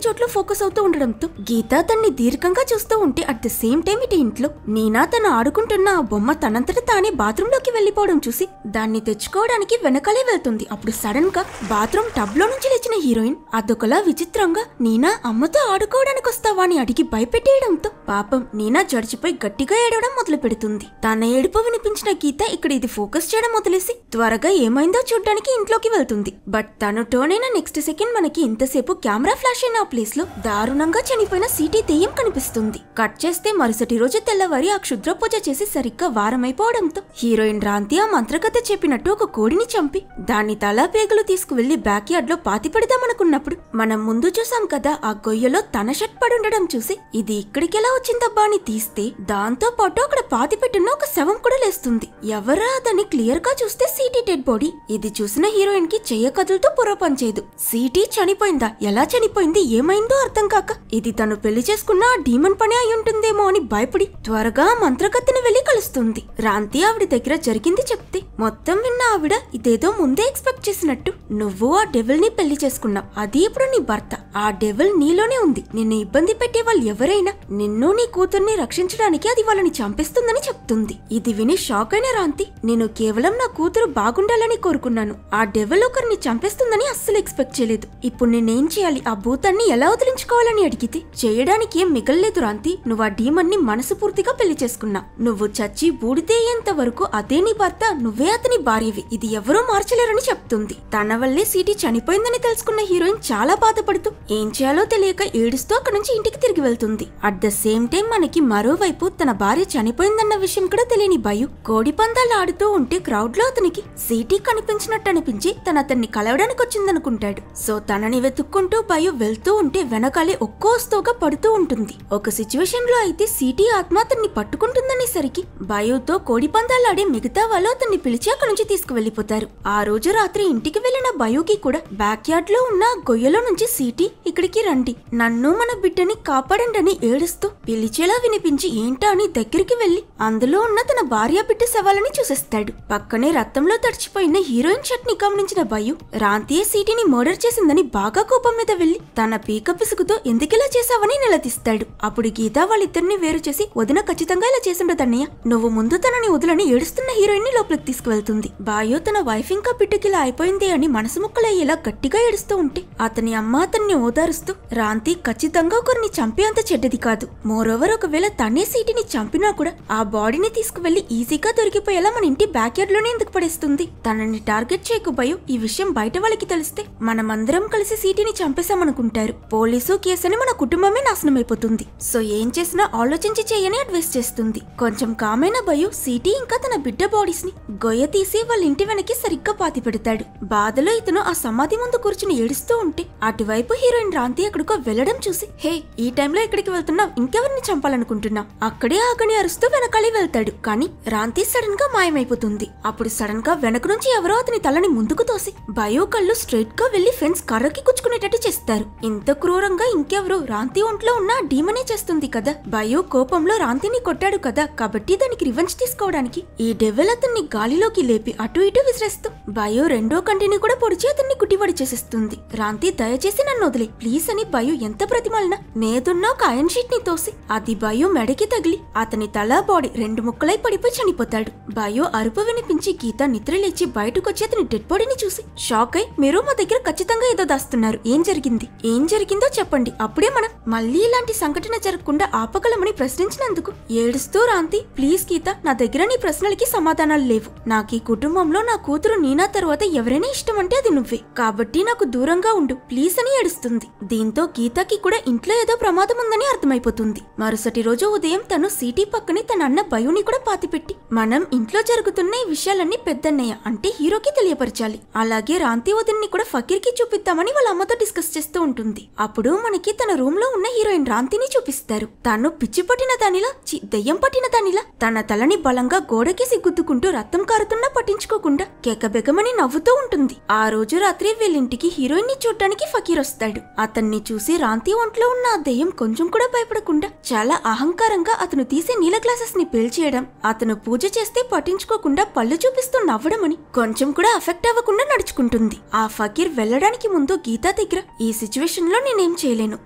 చోట్ల ఫోకస్ అవుతూ ఉండడంతో గీత తన్ని దీర్ఘంగా చూస్తూ ఉంటే అట్ ద సేమ్ టైం ఇటు ఇంట్లో నీనా తను ఆడుకుంటున్న ఆ బొమ్మ తనంతట తానే బాత్రూమ్ లోకి వెళ్లిపోవడం చూసి దాన్ని తెచ్చుకోవడానికి వెనకాలే వెళ్తుంది. అప్పుడు సడన్ గా బాత్రూమ్ టబ్ లో నుంచి లేచిన హీరోయిన్ అదొకలా విచిత్రంగా నీనా అమ్మతో ఆడుకోవడానికి వస్తావా అని అడిగి భయపెట్టేయడంతో పాపం నీనా జడిచిపోయి గట్టిగా ఏడవడం మొదలు పెడుతుంది. తన ఏడుపు వినిపించిన గీత ఇక్కడ ఇది ఫోకస్ చేయడం వదిలేసి త్వరగా ఏమైందో చూడ్డానికి ఇంట్లోకి వెళ్తుంది. బట్ తను టర్న్ అయిన నెక్స్ట్ సెకండ్ మనకి ఇంతసేపు కెమెరా ఫ్లాష్ అయిన ఆ ప్లేస్ లో దారుణంగా చనిపోయిన సిటీ దెయ్యం కనిపిస్తుంది. కట్ చేస్తే మరుసటి రోజు తెల్లవారి ఆ క్షుద్ర పూజ చేసి సరిగ్గా వారమైపోవడంతో హీరోయిన్ రాంతి ఆ మంత్రకథ చెప్పినట్టు ఒక కోడిని చంపి దాన్ని తలా పేగులు తీసుకువెళ్లి బ్యాక్ యార్డ్ లో పాతి పెడదామనుకున్నప్పుడు మనం ముందు చూసాం కదా ఆ గొయ్యలో తన షర్ట్ పడుండడం చూసి ఇది ఇక్కడికెలా వచ్చిందబ్బా అని తీస్తే దాంతో పాటు అక్కడ పాతి పెట్టిన ఒక శవం కూడా లేస్తుంది. ఎవరా అదని క్లియర్ గా చూస్తే సిటీ డెడ్ బాడీ. ఇది చూసిన హీరోయిన్ కి చెయ్య కదులుతూ బుర్ర పనిచేయదు. సిటీ చనిపోయిందా, ఎలా చనిపోయింది, ఏమైందో అర్థం కాక ఇది తను పెళ్లి చేసుకున్న ఆ డీమన్ పని అయి ఉంటుందేమో అని భయపడి త్వరగా మంత్రకత్తిని వెళ్లి కలుస్తుంది. రాంతి ఆవిడ దగ్గర జరిగింది చెప్తే మొత్తం విన్న ఆవిడ ఇదేదో ముందే ఎక్స్పెక్ట్ చేసినట్టు నువ్వు ఆ డెవిల్ ని పెళ్లి చేసుకున్నావు, అది ఇప్పుడు నీ భర్త, ఆ డెవిల్ నీలోనే ఉంది, నిన్ను ఇబ్బంది పెట్టే వాళ్ళు ఎవరైనా నిన్ను నీ కూతుర్ని రక్షించడానికి అది వాళ్ళని చంపిస్తుందని చెప్తుంది. ఇది విని షాక్ అయిన రాంతి నేను కేవలం నా కూతురు బాగుండాలని కోరుకున్నాను, ఆ డెవిల్ ఒకరిని చంపేస్తుందని అస్సలు ఎక్స్పెక్ట్ చేయలేదు, ఇప్పుడు నేనేం చేయాలి, ఆ భూతాన్ని ఎలా వదిలించుకోవాలని అడిగితే చేయడానికి ఏం మిగల్లేదు రాంతి, నువ్వు ఆ డీమన్ ని మనసుపూర్తిగా పెళ్లి చేసుకున్నా, నువ్వు చచ్చి బూడిదేయేంత వరకు అదే నీ భర్త, నువ్వే అతని భార్యవి, ఇది ఎవరూ మార్చలేరని చెప్తుంది. తన వల్లే సిటీ చనిపోయిందని తెలుసుకున్న హీరోయిన్ చాలా బాధపడుతూ ఏం చేయాలో తెలియక ఏడుస్తూ అక్కడి నుంచి ఇంటికి తిరిగి వెళ్తుంది. అట్ ద సేమ్ టైం మనకి మరోవైపు తన భార్య చనిపోయిందన్న విషయం కూడా తెలియని భయు కోడి పందాలు ఆడుతూ ఉంటే క్రౌడ్ లో అతనికి సిటీ కనిపించినట్టు అనిపించి అతన్ని కలవడానికి వచ్చిందనుకుంటాడు. సో తనని వెతుక్కుంటూ భయు వెళ్తూ ఉంటే వెనకాలే ఒక్కో వస్తువుగా పడుతూ ఉంటుంది. ఒక సిచ్యువేషన్ లో అయితే సిటీ ఆత్మ అతన్ని పట్టుకుంటుందనేసరికి భయుతో కోడి పందాలు ఆడే మిగతా వాళ్ళు అతన్ని పిలిచి అక్కడి నుంచి తీసుకువెళ్లిపోతారు. ఆ రోజు రాత్రి ఇంటికి వెళ్లిన భయుకి కూడా బ్యాక్ యార్డ్ లో ఉన్న గొయ్యలో నుంచి సిటీ ఇక్కడికి రండి, నన్ను మన బిడ్డని కాపాడండి ఏడుస్తూ పిలిచేలా వినిపించి ఏంటా అని దగ్గరికి వెళ్లి అందులో ఉన్న తన భార్య బిడ్డ శవాలని చూసేస్తాడు. పక్కనే రక్తంలో తడిచిపోయిన హీరోయిన్ షర్ట్ ని గమనించిన భయు రాంతియే సిటీని మర్డర్ చేసిందని బాగా కోపం మీద వెళ్లి తన పీక పిసుకుతో ఎందుకిలా చేశావని నిలదీస్తాడు. అప్పుడు గీత వాళ్ళిద్దరిని వేరు చేసి వదిన ఖచ్చితంగా ఇలా చేసిండదన్నయ్య, నువ్వు ముందు తనని వదులని ఏడుస్తున్న హీరోయిన్ ని లోపలికి తీసుకువెళ్తుంది. బాయు తన వైఫ్ ఇంకా బిడ్డకిలా అయిపోయింది అని మనసు ముక్కలయ్యేలా గట్టిగా ఏడుస్తూ ఉంటే అతని అమ్మ అతన్ని ఓదారుస్తూ రాంతి ఖచ్చితంగా ఒకరిని చంపేంత చెడ్డది కాదు, మోరోవర్ ఒకవేళ తనే సిటీని చంపినా కూడా ఆ బాడీని తీసుకువెళ్లి ఈజీగా దొరికిపోయేలా మన ఇంటి బ్యాక్ యార్డ్ లోనే ఎందుకు పడేస్తుంది, తనని టార్గెట్ చేయకు భయు, ఈ విషయం బయట వాళ్ళకి తెలిస్తే మనమందరం కలిసి సిటీని చంపేశామనుకుంటారు, పోలీసు కేసుని మన కుటుంబమే నాశనమైపోతుంది, సో ఏం చేసినా ఆలోచించి చేయని అడ్వైస్ చేస్తుంది. కొంచెం కామైన భయు సిటీ ఇంకా తన బిడ్డ బాడీస్ ని గొయ్య తీసి వాళ్ళ ఇంటి వెనక్కి సరిగ్గా పాతి పెడతాడు. బాధలో ఇతను ఆ సమాధి ముందు కూర్చుని ఏడుస్తూ ఉంటే అటువైపు హీరోయిన్ రాంతి ఎక్కడికో వెళ్లడం చూసి హే ఈ టైంలో ఎక్కడికి వెళ్తున్నావు, ఇంకెవరిని చంపాలనుకుంటున్నావు, అక్కడే ఆ ఆగని అరుస్తూ వెనకాలి వెళ్తాడు. కానీ రాంతి సడన్ గా మాయమైపోతుంది. అప్పుడు సడన్ గా వెనక నుంచి ఎవరో అతని తలని ముందుకు తోసి బయో కళ్ళు స్ట్రైట్ గా వెళ్లి ఫెన్స్ కర్రకి కుచ్చుకునేటట్టు చేస్తారు. ఇంత క్రూరంగా ఇంకెవరో రాంతి ఒంట్లో ఉన్న డీమనే చేస్తుంది కదా. బయో కోపంలో రాంతిని కొట్టాడు కదా, కాబట్టి దానికి రివెంజ్ తీసుకోవడానికి ఈ డెవిల్ అతన్ని గాలిలోకి లేపి అటు ఇటు విసిరేస్తూ బయో రెండో కంటిని కూడా పొడిచి అతన్ని కుట్టివాడి చేసేస్తుంది. రాంతి దయచేసి నన్ను వదిలే ప్లీజ్ అని బయో ఎంత ప్రతిమాలన నేదున్న ఒక ఐరన్ షీట్ ని తోసి అది బయో మెడకి తగిలి అతని తల బాడీ రెండు ముక్కలై పడిపోయి చనిపోతాడు. బయో అరుపు వినిపించి గీత నిద్ర లేచి బయటకొచ్చి అతని డెడ్ బాడీని చూసి షాక్ అయి మీరు మా దగ్గర ఖచ్చితంగా ఏదో దాస్తున్నారు, ఏం జరిగిందో చెప్పండి, అప్పుడే మనం మళ్ళీ ఇలాంటి సంఘటన జరగకుండా ఆపగలమని ప్రశ్నించినందుకు ఏడుస్తూ రాంతి ప్లీజ్ గీత నా దగ్గర నీ ప్రశ్నలకి సమాధానాలు లేవు. నాకు ఈ కుటుంబంలో నా కూతురు నీనా తర్వాత ఎవరైనా ఇష్టం అంటే అది నువ్వే, కాబట్టి నాకు దూరంగా ఉండు ప్లీజ్ అని ఏడుస్తుంది. దీంతో గీతకి కూడా ఇంట్లో ఏదో ప్రమాదం ఉందని అర్థమైపోతుంది. మరుసటి రోజు ఉదయం తను సిటీ పక్కనే తన అన్న బయోని కూడా పాతిపెట్టి మనం ఇంట్లో జరుగుతున్న ఈ విషయాలన్నీ పెద్దన్నయ్య అంటే హీరోకి తెలియపరచాలి, అలాగే రాంతి వదిన్ని కూడా ఫకీర్ కి చూపిద్దామని వాళ్ళ అమ్మతో డిస్కస్ చేస్తూ ఉంటుంది. అప్పుడు మనకి తన రూమ్ లో ఉన్న హీరోయిన్ రాంతిని చూపిస్తారు. తను పిచ్చి పట్టిన దానిలా దెయ్యం పట్టిన దానిలా తన తలని బలంగా గోడకేసి గుద్దుకుంటూ రక్తం కారుతున్నా పట్టించుకోకుండా కేకబెగమని నవ్వుతూ ఉంటుంది. ఆ రోజు రాత్రి వీళ్ళింటికి హీరోయిన్ ని చూడటానికి ఫకీర్ వస్తాడు. అతన్ని చూసి రాంతి ఒంట్లో ఉన్న ఆ దెయ్యం కొంచెం కూడా భయపడకుండా చాలా అహంకారంగా అతను తీసే నీల గ్లాసెస్ ని పేల్చేయడం, అతను పూజ చేస్తే పట్టించుకోకుండా పళ్ళు చూపిస్తూ నవ్వడం అని కొంచెం కూడా అఫెక్ట్ అవ్వకుండా నడుచుకుంటుంది. ఆ ఫకీర్ వెళ్లడానికి ముందు గీతా దగ్గర ఈ సిచ్యువేషన్ లో నేనేం చేయలేను,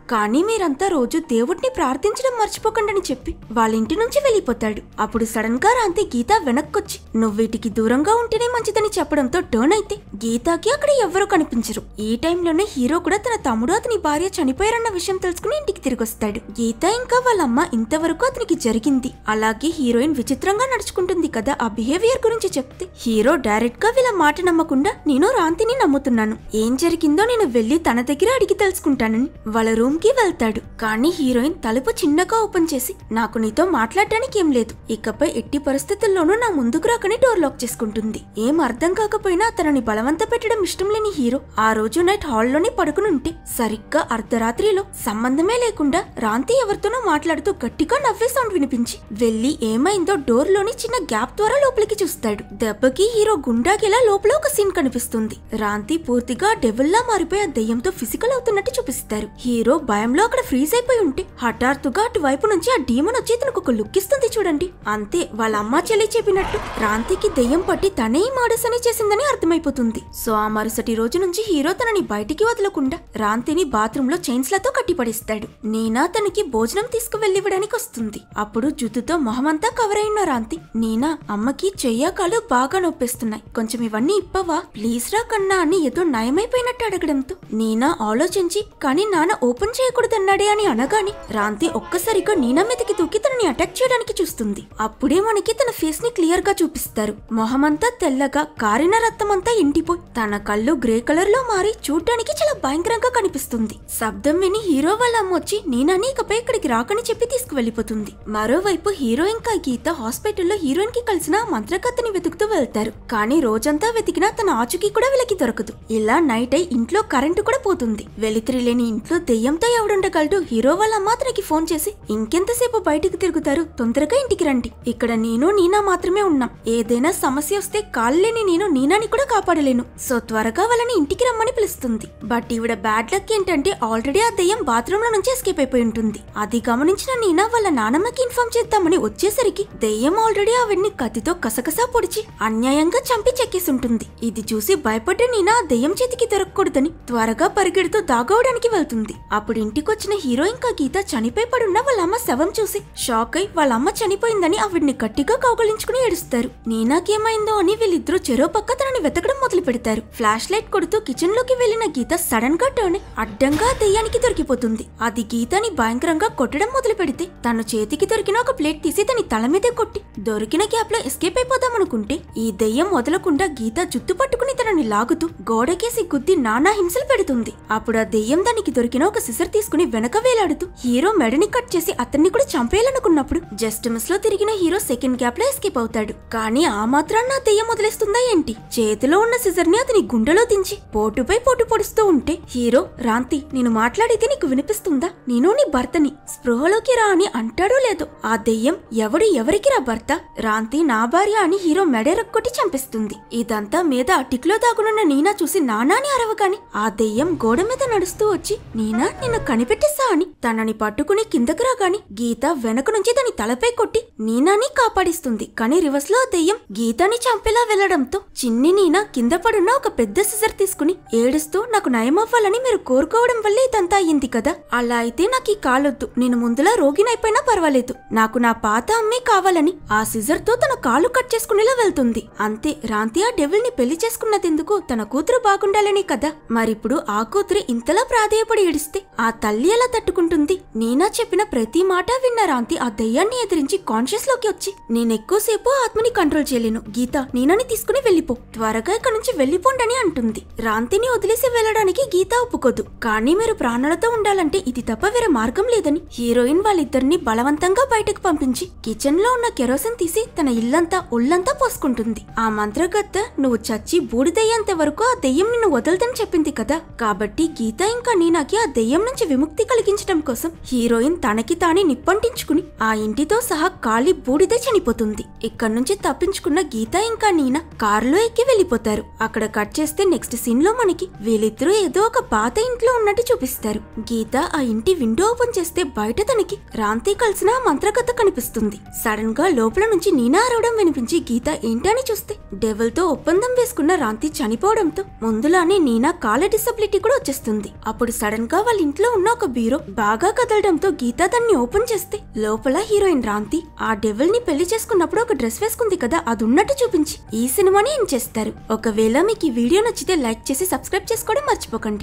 కానీ మీరంతా రోజు దేవుడిని ప్రార్థించడం మర్చిపోకండి చెప్పి వాళ్ళ ఇంటి నుంచి వెళ్లిపోతాడు. అప్పుడు సడన్ గా రాంతి గీత వెనక్కొచ్చి నువ్వు వీటికి దూరంగా ఉంటేనే మంచిదని చెప్పడంతో టర్న్ అయితే గీతాకి అక్కడ ఎవ్వరూ కనిపించరు. ఈ టైంలోనే హీరో కూడా తన తమ్ముడు అతని భార్య చనిపోయారన్న విషయం తెలుసుకుని ఇంటికి తిరిగి వస్తాడు. గీత ఇంకా వాళ్ళమ్మ ఇంతవరకు అతనికి జరిగింది అలాగే హీరోయిన్ విచిత్రంగా నడుచుకుంటుంది కదా ఆ బిహేవియర్ గురించి చెప్తే హీరో డైరెక్ట్ గా వీళ్ళ మాట నమ్మకుండా నేను రాంతిని నమ్ముతున్నాను, ఏం జరిగిందో నేను వెళ్లి తన దగ్గర అడిగి తెలుసుకుంటానని వాళ్ళ రూమ్ కి వెళ్తాడు. కానీ హీరోయిన్ తలుపు చిన్నగా ఓపెన్ చేసి నాకు నీతో మాట్లాడడానికి ఏం లేదు, ఇకపై ఎట్టి పరిస్థితుల్లోనూ నా ముందుకు రాకని డోర్ లాక్ చేసుకుంటుంది. ఏం అర్థం కాకపోయినా తనని బలవంత పెట్టడం ఇష్టం లేని హీరో ఆ రోజు నైట్ హాల్లోనే పడుకునుంటే సరిగ్గా అర్ధరాత్రిలో సంబంధమే లేకుండా రాంతి ఎవరితోనో మాట్లాడుతూ గట్టిగా నవ్వే సౌండ్ వినిపించి వెళ్లి ఏమైందో డోర్ లోని చిన్న గ్యాప్ ద్వారా లోపలికి చూస్తాడు. దెబ్బకి హీరో గుండాగిలా లోపల ఒక సీన్ కనిపిస్తుంది. రాంతి పూర్తిగా డెవిల్లా మారిపోయి ఆ దెయ్యంతో ఫిజికల్ అవుతున్నట్టు చూపిస్తారు. హీరో భయంలో అక్కడ ఫ్రీజ్ అయిపోయి ఉంటే హఠాత్తుగా అటువైపు నుంచి ఆ డీమన్ వచ్చి తనకు ఒక లుక్ ఇస్తుంది చూడండి. అంతే వాళ్ళ అమ్మ చెల్లి చెప్పినట్టు రాంతికి దెయ్యం పట్టి తనే మాడసని చేసిందని అర్థమైపోతుంది. సో ఆ మరుసటి రోజు నుంచి హీరో తనని బయటికి వదలకుండా రాంతిని బాత్రూమ్ లో చైన్స్ లతో కట్టిపడేస్తాడు. నీనా తనకి భోజనం తీసుకువెళ్ళివ్వడానికి వస్తుంది. అప్పుడు జుట్టుతో మొహమంతా కవర్ అయిన రాంతి నీనా అమ్మకి చెయ్యకాలు బాగా నొప్పిస్తున్నాయి, కొంచెం ఇవన్నీ ఇప్పవా ప్లీజ్ రా కన్నా అని ఏదో నయమైపోయినట్టు అడగడంతో నీనా ఆలోచించి కానీ నాన్న ఓపెన్ చేయకూడదన్నాడే అని అనగాని రాంతి ఒక్కసారిగా నీనా మీదకి దూకి తనని అటాక్ చేయడానికి చూస్తుంది. అప్పుడే మనకి తన ఫేస్ ని క్లియర్ గా చూపిస్తారు. మొహమంతా తెల్లగా కారిన రక్తమంతా ఇంటిపోయి తన కళ్ళు గ్రే కలర్ లో మారి చూడటానికి చాలా భయంకరంగా కనిపిస్తుంది. శబ్దం విని హీరో వాళ్ళ అమ్మ వచ్చి నీనాని ఇకపై ఇక్కడికి రాకని చెప్పి తీసుకువెళ్లిపోతుంది. మరోవైపు హీరో ఇంకా గీత హాస్పిటల్లో హీరోయిన్ కి కలిసిన మంత్రకత్తని వెతుకుతూ వెళ్తారు. కానీ రోజంతా వెతికినా తన ఆచూకీ కూడా వీళ్ళకి దొరకదు. ఇలా నైట్ అయి ఇంట్లో కరెంటు కూడా పోతుంది. వెలితిరి లేని ఇంట్లో దెయ్యంతో ఎవడుండగలడు. హీరో వాళ్ళ అమ్మ అతనికి ఫోన్ చేసి ఇంకెంతసేపు బయటకు తిరుగుతారు, తొందరగా ఇంటికి రండి, ఇక్కడ నేను నీనా మాత్రమే ఉన్నాం, ఏదైనా సమస్య వస్తే కాళ్ళేని నేను నీనాని కూడా కాపాడలేను, సో త్వరగా వాళ్ళని ఇంటికి రమ్మని పిలుస్తుంది. బట్ ఈవిడ బ్యాడ్ లక్ ఏంటంటే ఆల్రెడీ ఆ దెయ్యం బాత్రూమ్ లో నుంచి ఎస్కేప్ అయిపోయి ఉంటుంది. అది గమనించిన నీనా వాళ్ళ నానమ్మకి ఇన్ఫార్మ్ చేద్దామని వచ్చేసరికి దెయ్యం ఆల్రెడీ ఆవిడ్ని కత్తితో కసకసా పొడిచి అన్యాయంగా చంపి చెక్కేసి ఉంటుంది. ఇది చూసి భయపడ్డ నీనా ఆ దెయ్యం చేతికి దొరకకూడదని త్వరగా పరిగెడుతూ దాగవడానికి వెళ్తుంది. అప్పుడు ఇంటికొచ్చిన హీరో ఇంకా గీత చనిపోయి పడున్న వాళ్ళ అమ్మ శవం చూసి షాక్ అయి వాళ్ళ అమ్మ చనిపోయిందని ఆవిడ్ని గట్టిగా కౌగలించుకుని ఏడుస్తారు. నీనాకేమైందో అని వీళ్ళిద్దరూ చెరో పక్క తనని వెతకడం మొదలు పెడతారు. ఫ్లాష్ లైట్ కొడుతూ కిచెన్ లోకి వెళ్లిన గీత సడన్ గా టర్న్ అడ్డంగా దెయ్యానికి దొరికిపోతుంది. అది గీతని భయంకరంగా కొట్టడం మొదలు పెడితే తను చేతికి దొరికిన ఒక ప్లేట్ తీసి తన తల మీదే కొట్టి దొరికిన గ్యాప్ లో ఎస్కేప్ అయిపోదామనుకుంటే ఈ దెయ్యం వదలకుండా గీత జుట్టు పట్టుకుని తనని లాగుతూ గోడకేసి గుద్ది నానా హింసలు పెడుతుంది. అప్పుడు ఆ దెయ్యం దానికి దొరికిన ఒక సిసర్ తీసుకుని వెనక వేలాడుతూ హీరో మెడని కట్ చేసి అతన్ని కూడా చంపేయాలనుకున్నప్పుడు జస్ట్ మిస్ లో తిరిగిన హీరో సెకండ్ గ్యాప్ లో ఎస్కేప్ అవుతాడు. కానీ ఆ మాత్రాన్న దెయ్యం వదిలేస్తుందా ఏంటి? చేతిలో ఉన్న సిజర్ ని అతని గుండెలో దించి పోటుపై పోటు పొడుస్తూ ఉంటే హీరో రాంతి నేను మాట్లాడితే నీకు వినిపిస్తుందా, నేను నీ భర్తని, స్పృహలోకి రా అని అంటాడో లేదో ఆ దెయ్యం ఎవరికి రా భర్త, రాంతి నా భార్య అని హీరో మెడెరక్కొట్టి చంపిస్తుంది. ఇదంతా మీద అటిక్లో దాగునున్న నీనా చూసి నానాని అరవగాని ఆ దెయ్యం గోడ మీద నడుస్తూ వచ్చి నీనా నిన్ను కనిపెట్టేస్తా అని తనని పట్టుకుని కిందకు రాగాని గీత వెనక నుంచి దాని తలపై కొట్టి నీనాని కాపాడిస్తుంది. కానీ రివర్స్ లో దెయ్యం గీతని చంపేలా వెళ్లడంతో చిన్ని నీనా కింద పడున్న ఒక పెద్ద సిజర్ తీసుకుని ఏడుస్తూ నాకు నయమవ్వాలని మీరు కోరుకోవడం వల్లే ఇదంతా అయ్యింది కదా, అలా అయితే నాకు ఈ కాలొద్దు, నేను ముందులా రోగినైపోయినా పర్వాలేదు, నాకు నా పాత అమ్మే కావాలని ఆ సిజర్ తో తన కాలు కట్ చేసుకునేలా వెళ్తుంది. అంతే రాంతి ఆ డెవిల్ ని పెళ్లి చేసుకున్నదెందుకు తన కూతురు బాగుండాలని కదా. మరిప్పుడు ఆ కూతురు ఇంతలా ప్రాధేయపడి ఏడిస్తే ఆ తల్లి ఎలా తట్టుకుంటుంది? నీనా చెప్పిన ప్రతి మాట విన్న రాంతి ఆ దయ్యాన్ని ఎదిరించి కాన్షియస్ లోకి వచ్చి నేనెక్కువసేపు ఆత్మని కంట్రోల్ చేయలేను, గీత నీనాని తీసుకుని వెళ్లిపో, త్వరగా ఇక్కడ నుంచి వెళ్లిపోండని అంటుంది. రాంతిని వదిలేసి వెళ్లడానికి గీత ఒప్పుకోదు. కానీ మీరు ప్రాణాలతో ఉండాలంటే ఇది తప్ప వేరే మార్గం లేదని హీరోయిన్ వాళ్ళిద్దరిని బలవంతంగా బయటకు పంపించి కిచెన్ లో ఉన్న కెరోసిన్ తీసి తన ఇల్లంతా ఒళ్ళంతా పోసుకుంటుంది. ఆ మంత్రగత్త నువ్వు చచ్చి బూడిదయ్యేంత వరకు ఆ దెయ్యం నిన్ను వదలదని చెప్పింది కదా, కాబట్టి గీత ఇంకా నీనాకి ఆ దెయ్యం నుంచి విముక్తి కలిగించడం కోసం హీరోయిన్ తనకి తానే నిప్పంటించుకుని ఆ ఇంటితో సహా కాలి బూడిదే చనిపోతుంది. ఇక్కడి నుంచి తప్పించుకున్న గీత ఇంకా నీనా కారులో ఎక్కి వెళ్లిపోతారు. అక్కడ కట్ చేస్తే నెక్స్ట్ సీన్ లో మనకి వీళ్ళిద్దరూ ఏదో ఒక పాత ఇంట్లో ఉన్నట్టు చూపిస్తారు. గీత ఆ ఇంటి విండో ఓపెన్ చేస్తే బయట తనకి రాంతి కలిసిన మంత్రగత కనిపిస్తుంది. సడన్ గా లోపల నుంచి నీనా అరవడం వినిపించి గీత ఏంటని చూస్తే డెవిల్ తో ఒప్పందం వేసుకున్న రాంతి చనిపోవడంతో ముందులానే నీనా కాళ్ళ డిసబిలిటీ కూడా వచ్చేస్తుంది. అప్పుడు సడన్ గా వాళ్ళ ఇంట్లో ఉన్న ఒక బీరో బాగా కదలడంతో గీత దాన్ని ఓపెన్ చేస్తే లోపల హీరోయిన్ రాంతి ఆ డెవిల్ ని పెళ్లి చేసుకున్నప్పుడు ఒక డ్రెస్ వేసుకుంది కదా, అది ఉన్నట్టు చూపించి ఈ సినిమాని ఎండ్ చేస్తారు. ఒకవేళ మీకు ఈ వీడియో నచ్చితే లైక్ చేసి సబ్స్క్రైబ్ చేసుకోవడం మర్చిపోకండి.